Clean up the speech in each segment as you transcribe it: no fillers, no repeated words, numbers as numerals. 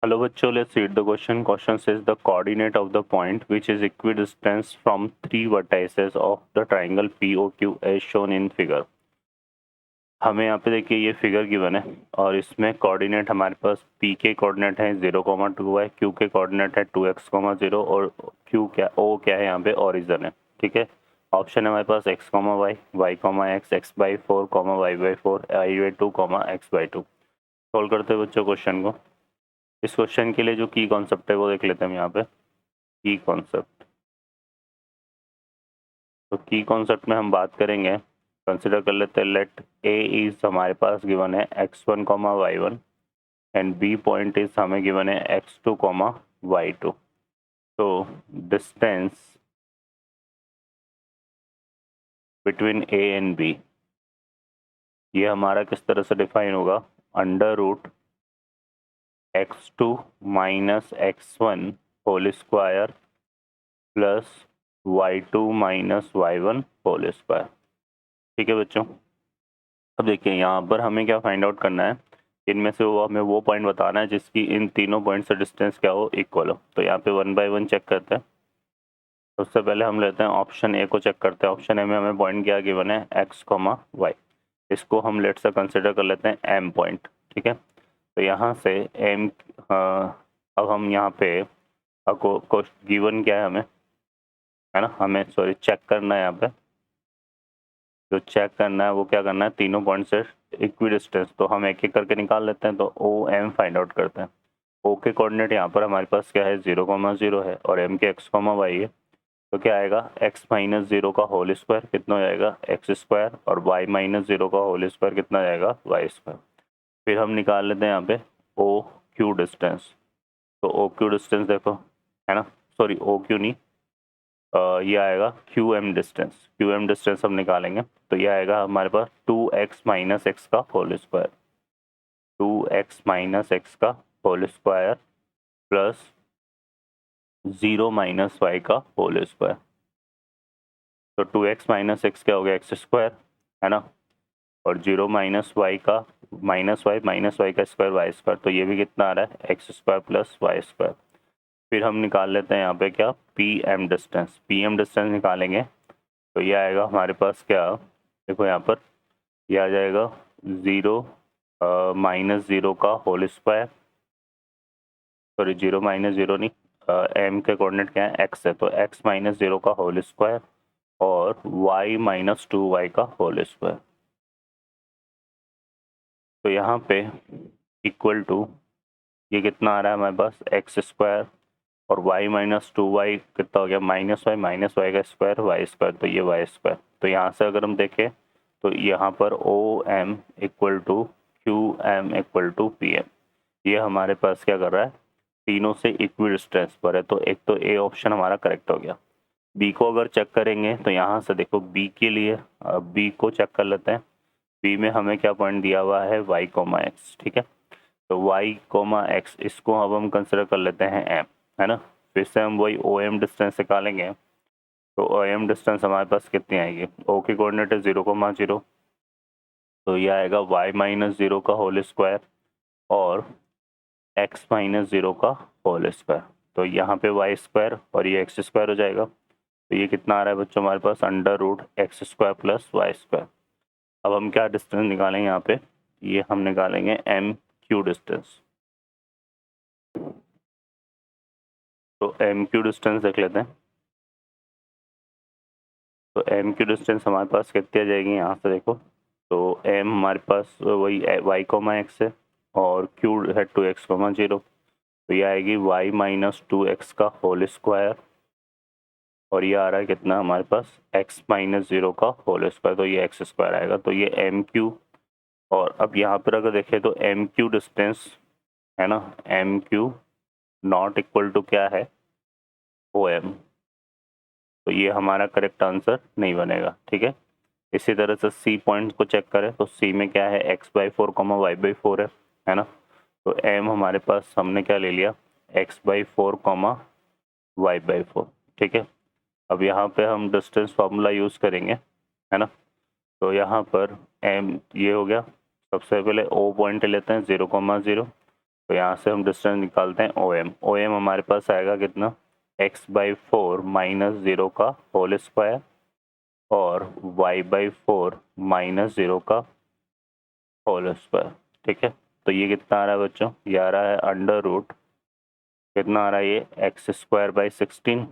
Hello बच्चों, let's read the question. Question says the coordinate of the point which is equidistant from three vertices of the triangle POQ as shown in figure. हमें यहाँ पे देखिए ये figure given है और इसमें coordinate हमारे पास P के कोऑर्डिनेट है 0,2y, Q के कोऑर्डिनेट है 2x, 0 और Q क्या O क्या है यहाँ पे ओरिजिन है। ठीक है, ऑप्शन है हमारे पास x, y, y, x, x/4, y/4, y/2, x/2। Solve करते हैं बच्चों क्वेश्चन को। इस क्वेश्चन के लिए जो की कॉन्सेप्ट है वो देख लेते हैं हम यहाँ पे। की कॉन्सेप्ट, तो की कॉन्सेप्ट में हम बात करेंगे, कंसिडर कर लेते हैं लेट ए इज हमारे पास गिवन है x1, y1 and b point is हमें गिवन है x2, y2। तो distance between a and b ये हमारा किस तरह से डिफाइन होगा, अंडर रूट x2 माइनस x1 whole square plus y2 माइनस y1 होल स्क्वायर। ठीक है बच्चों, अब देखिए यहाँ पर हमें क्या फाइंड आउट करना है, इनमें से वो हमें वो पॉइंट बताना है जिसकी इन तीनों पॉइंट से डिस्टेंस क्या हो, इक्वल हो। तो यहाँ पे 1 बाय 1 चेक करते हैं। उससे पहले हम लेते हैं ऑप्शन ए को चेक करते हैं। ऑप्शन ए में हमें पॉइंट क्या गिवन है, x, y। इसको हम लेट से कंसिडर कर लेते हैं m पॉइंट। ठीक है, तो यहाँ से m, अब हम यहाँ पे को गिवन क्या है हमें, है ना, हमें सॉरी चेक करना है। यहाँ पे जो चेक करना है वो क्या करना है, तीनों पॉइंट से इक्विडिस्टेंस। तो हम एक एक करके निकाल लेते हैं। तो ओ एम फाइंड आउट करते हैं। ओ के कोऑर्डिनेट यहाँ पर हमारे पास क्या है, 0,0 है और एम के x, y है। तो क्या आएगा, x माइनस 0 का होल स्क्वायर कितना हो जाएगा, x स्क्वायर, और y माइनस 0 का होल स्क्वायर कितना जाएगा, y स्क्वायर। फिर हम निकाल लेते हैं यहाँ पे ओ क्यू डिस्टेंस। तो ओ क्यू डिस्टेंस देखो, है ना, सॉरी ओ क्यू नहीं, ये आएगा Q M distance. Q M distance हम निकालेंगे तो ये आएगा हमारे पास 2x माइनस एक्स का whole square, 2x minus x का whole square plus 0 minus y का होल स्क्वायर। तो 2x माइनस एक्स क्या हो गया, एक्स स्क्वायर, है ना, और 0 माइनस वाई का माइनस वाई का स्क्वायर, वाई स्क्वायर। तो ये भी कितना आ रहा है, x square plus y square. फिर हम निकाल लेते हैं यहाँ पे क्या, p m distance. P m distance निकालेंगे तो ये आएगा हमारे पास क्या, देखो यहाँ पर ये आ जाएगा 0 माइनस 0 का होल स्क्वायर, सॉरी 0 माइनस 0 नहीं, एम के कोऑर्डिनेट क्या है, एक्स है, तो एक्स माइनस 0 का होल स्क्वायर और y माइनस 2y का होल स्क्वायर। तो यहाँ पे इक्वल टू ये कितना आ रहा है हमारे पास, एक्स स्क्वायर और y माइनस 2y कितना हो गया, माइनस वाई का स्क्वायर, वाई स्क्वायर, तो ये वाई स्क्वायर। तो यहाँ से अगर हम देखें तो यहाँ पर o m equal to q m equal to p m, ये हमारे पास क्या कर रहा है, तीनों से इक्वल डिस्टेंस पर है। तो एक तो ए ऑप्शन हमारा करेक्ट हो गया। बी को अगर चेक करेंगे तो यहाँ से देखो बी के लिए, बी को चेक कर लेते हैं। बी में हमें क्या पॉइंट दिया हुआ है, y, x। ठीक है, तो y, x इसको अब हम कंसिडर कर लेते हैं m, है ना। फिर से हम वही ओ एम डिस्टेंस निकालेंगे। तो ओ एम डिस्टेंस हमारे पास कितनी आएगी, ओ की कोऑर्डिनेट है 0,0, तो ये आएगा y माइनस 0 का होल स्क्वायर और x माइनस 0 का होल स्क्वायर। तो यहाँ पे y स्क्वायर और ये x स्क्वायर हो जाएगा। तो ये कितना आ रहा है बच्चों हमारे पास, under root x square plus y square. अब हम क्या डिस्टेंस निकालेंगे यहाँ पे, ये हम निकालेंगे एम क्यू डिस्टेंस। तो एम क्यू डिस्टेंस देख लेते हैं। तो एम क्यू डिस्टेंस हमारे पास कितनी आ जाएगी, यहाँ से देखो, तो एम हमारे पास वही y, x है और क्यू है 2x, 0। तो ये आएगी y माइनस 2x का होल स्क्वायर और ये आ रहा है कितना हमारे पास, x माइनस 0 का होल स्क्वायर, तो ये एक्स स्क्वायर आएगा। तो ये एम क्यू, और अब यहाँ पर अगर देखें तो एम क्यू डिस्टेंस, है ना, m q not equal to क्या है, ओ एम। तो ये हमारा करेक्ट आंसर नहीं बनेगा। ठीक है, इसी तरह से सी पॉइंट को चेक करें तो सी में क्या है, x/4, y/4 है ना। तो एम हमारे पास हमने क्या ले लिया, x/4, y/4। ठीक है, अब यहाँ पे हम डिस्टेंस फार्मूला यूज़ करेंगे, है ना। तो यहाँ पर एम ये हो गया, सबसे पहले ओ पॉइंट लेते हैं 0,0, तो यहाँ से हम डिस्टेंस निकालते हैं OM। OM हमारे पास आएगा कितना, x/4 माइनस 0 का होल स्क्वायर और y/4 माइनस 0 का होल स्क्वायर। ठीक है, तो ये कितना आ रहा है बच्चों, ये आ रहा है अंडर रूट कितना आ रहा है, ये x²/16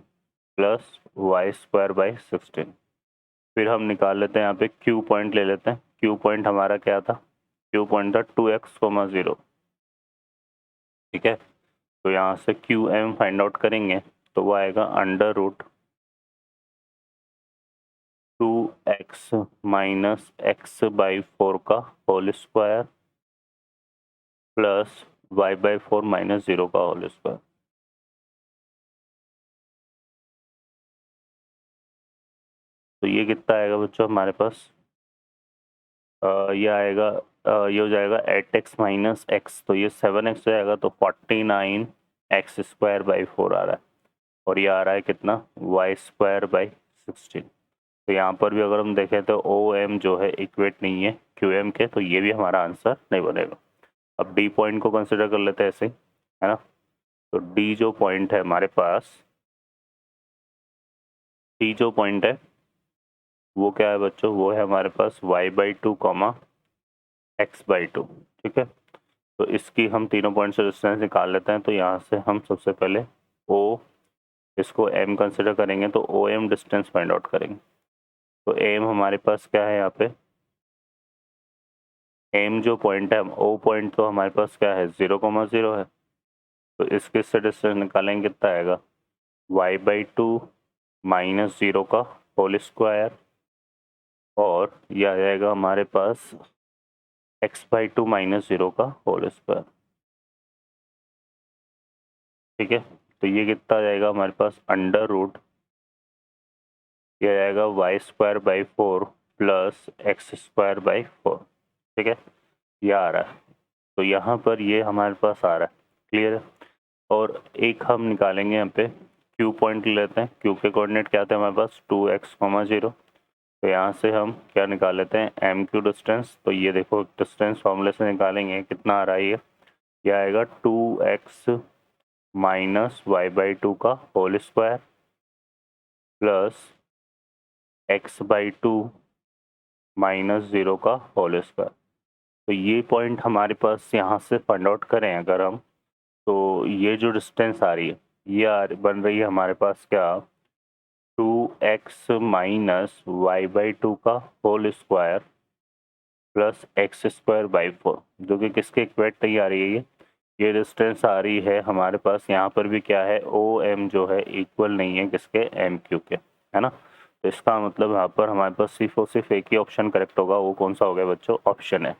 प्लस y²/16। फिर हम निकाल लेते हैं यहाँ पे Q पॉइंट ले लेते हैं। Q पॉइंट हमारा क्या था, Q पॉइंट था 2x, 0। ठीक है, तो यहाँ से QM फाइंड आउट करेंगे तो वो आएगा under root 2x minus x/4 का whole square plus y/4 minus 0 का होल स्क्वायर। तो ये कितना आएगा बच्चों हमारे पास, ये आएगा, ये हो जाएगा 8x माइनस x, तो ये 7x हो जाएगा, तो 49x²/4 आ रहा है। और ये आ रहा है कितना, y²/16। तो यहाँ पर भी अगर हम देखें तो OM जो है इक्वेट नहीं है QM के, तो ये भी हमारा आंसर नहीं बनेगा। अब D पॉइंट को कंसिडर कर लेते हैं ऐसे ही, है ना। तो D जो पॉइंट है हमारे पास, D जो पॉइंट है वो क्या है बच्चों, वो है हमारे पास y/2 x/2। ठीक है, तो इसकी हम तीनों पॉइंट से डिस्टेंस निकाल लेते हैं। तो यहाँ से हम सबसे पहले O, इसको M कंसिडर करेंगे तो OM डिस्टेंस फाइंड आउट करेंगे। तो M हमारे पास क्या है यहाँ पे, M जो पॉइंट है, O पॉइंट तो हमारे पास क्या है 0,0 है, तो इसके से डिस्टेंस निकालेंगे कितना आएगा, y/2 माइनस 0 का होल स्क्वायर और यह आ जाएगा हमारे पास x/2 माइनस 0 का होल स्क्वायर। ठीक है, तो ये कितना आ जाएगा हमारे पास अंडर रूट, ये आ जाएगा y²/4 प्लस x²/4। ठीक है, ये आ रहा है, तो यहाँ पर ये हमारे पास आ रहा है, क्लियर है। और एक हम निकालेंगे यहाँ पे Q पॉइंट लेते हैं। Q के कोऑर्डिनेट क्या थे हमारे पास 2x, 0। तो यहाँ से हम क्या निकाल लेते हैं MQ डिस्टेंस। तो ये देखो डिस्टेंस फॉर्मूले से निकालेंगे कितना आ रहा है, ये आएगा 2x माइनस y/2 का whole square plus x/2 minus 0 का होल स्क्वायर। तो ये पॉइंट हमारे पास यहाँ से फाइंड आउट करें अगर हम, तो ये जो डिस्टेंस आ रही है ये बन रही है हमारे पास क्या, 2x माइनस y/2 का होल स्क्वायर प्लस x²/4, जो कि किसके इक्वेट तक आ रही है, ये डिस्टेंस आ रही है हमारे पास। यहाँ पर भी क्या है, OM जो है इक्वल नहीं है किसके, MQ के, है ना। तो इसका मतलब यहाँ पर हमारे पास सिर्फ और सिर्फ एक ही ऑप्शन करेक्ट होगा, वो कौन सा हो गया बच्चों, ऑप्शन है।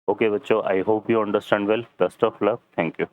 ओके बच्चों, I hope you understand well, best of luck, thank you.